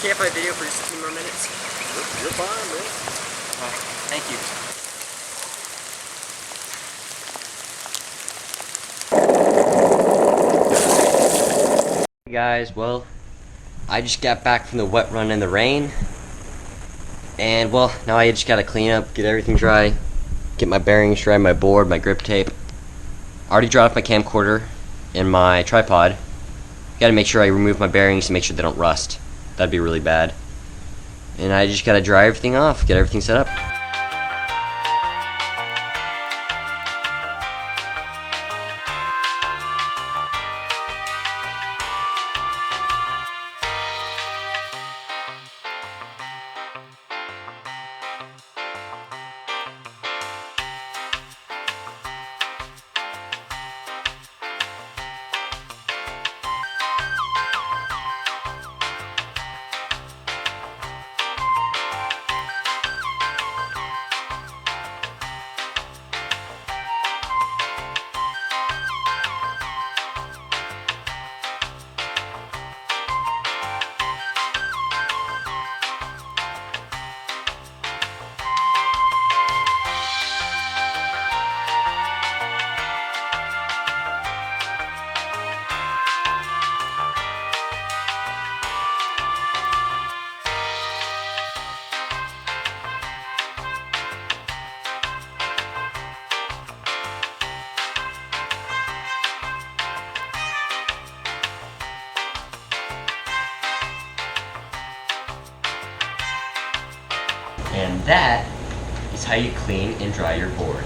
okay if I video for just a few more minutes? You're fine, man. Thank you. Hey guys, well, I just got back from the wet run in the rain. And, well, now I just gotta clean up, get everything dry, get my bearings dry, my board, my grip tape. I already dried off my camcorder and my tripod. Gotta make sure I remove my bearings to make sure they don't rust. That'd be really bad. And I just gotta dry everything off, get everything set up. And that is how you clean and dry your board.